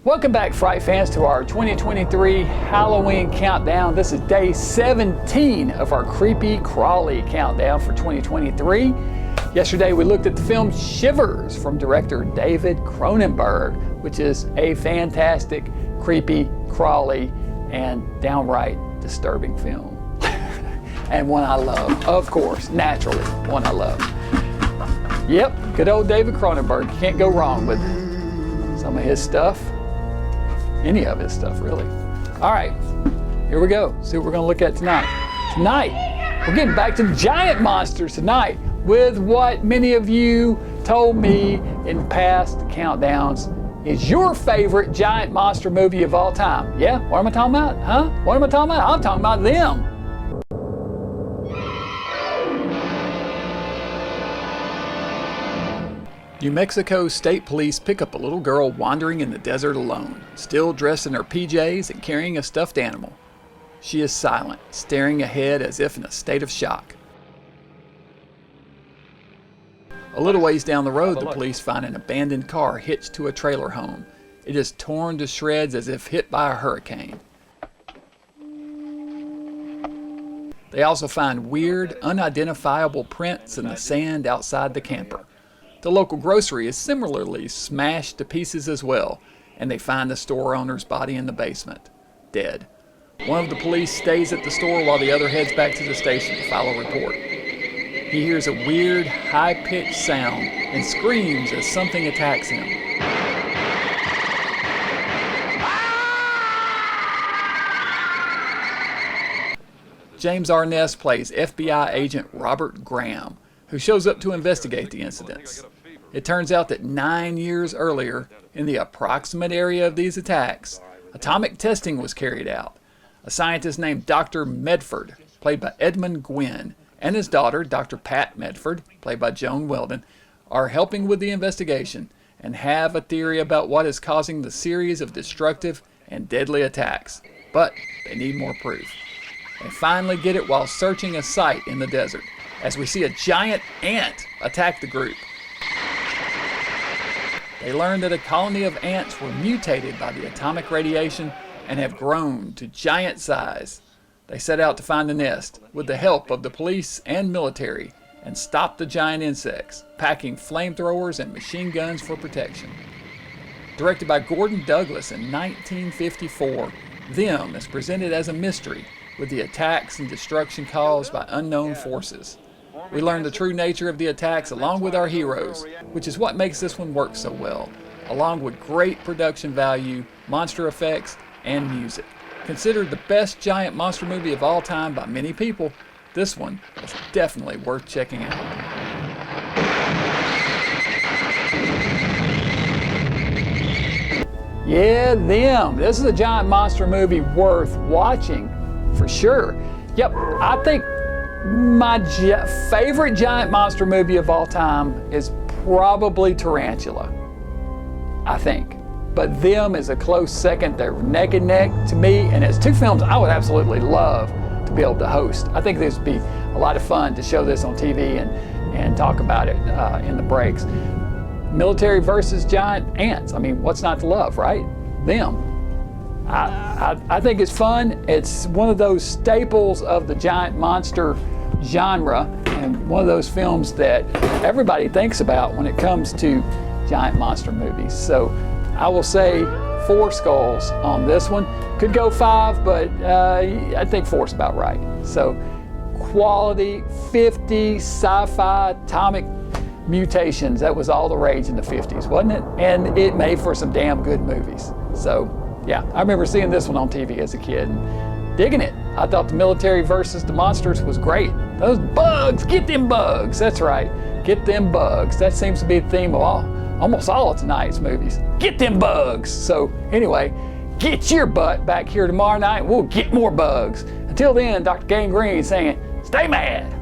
Welcome back, Fright fans, to our 2023 Halloween countdown. This is day 17 of our creepy crawly countdown for 2023. Yesterday we looked at the film Shivers from director David Cronenberg, which is a fantastic, creepy, crawly, and downright disturbing film. And one I love, of course, naturally, one I love. Yep, good old David Cronenberg. You can't go wrong with some of his stuff. Any of his stuff, really. All right, here we go. See what we're gonna look at tonight. Tonight, we're getting back to giant monsters tonight with what many of you told me in past countdowns is your favorite giant monster movie of all time. Yeah, what am I talking about? Huh? What am I talking about? I'm talking about them. New Mexico State Police pick up a little girl wandering in the desert alone, still dressed in her PJs and carrying a stuffed animal. She is silent, staring ahead as if in a state of shock. A little ways down the road, the police find an abandoned car hitched to a trailer home. It is torn to shreds as if hit by a hurricane. They also find weird, unidentifiable prints in the sand outside the camper. The local grocery is similarly smashed to pieces as well, and they find the store owner's body in the basement, dead. One of the police stays at the store while the other heads back to the station to file a report. He hears a weird, high-pitched sound and screams as something attacks him. James Arness plays FBI agent Robert Graham, who shows up to investigate the incidents. It turns out that 9 years earlier, in the approximate area of these attacks, atomic testing was carried out. A scientist named Dr. Medford, played by Edmund Gwynn, and his daughter, Dr. Pat Medford, played by Joan Weldon, are helping with the investigation and have a theory about what is causing the series of destructive and deadly attacks. But they need more proof. They finally get it while searching a site in the desert, as we see a giant ant attack the group. They learn that a colony of ants were mutated by the atomic radiation and have grown to giant size. They set out to find the nest with the help of the police and military and stop the giant insects, packing flamethrowers and machine guns for protection. Directed by Gordon Douglas in 1954, Them is presented as a mystery with the attacks and destruction caused by unknown forces. We learn the true nature of the attacks along with our heroes, which is what makes this one work so well, along with great production value, monster effects, and music. Considered the best giant monster movie of all time by many people, this one is definitely worth checking out. Yeah, Them. This is a giant monster movie worth watching, for sure. Yep, I think my favorite giant monster movie of all time is probably Tarantula, I think. But Them is a close second. They're neck and neck to me, and it's two films I would absolutely love to be able to host. I think this would be a lot of fun to show this on TV and talk about it in the breaks. Military versus giant ants. I mean, what's not to love, right? Them. I think it's fun. It's one of those staples of the giant monster genre, and one of those films that everybody thinks about when it comes to giant monster movies. So I will say 4 skulls on this one. Could go 5, but I think 4's about right. So quality, 50s, sci-fi, atomic mutations. That was all the rage in the 50s, wasn't it? And it made for some damn good movies. So yeah, I remember seeing this one on TV as a kid and digging it. I thought the military versus the monsters was great. Those bugs, get them bugs. That's right, get them bugs. That seems to be the theme of almost all of tonight's movies. Get them bugs. So anyway, get your butt back here tomorrow night. We'll get more bugs. Until then, Dr. Gangrene saying, stay mad.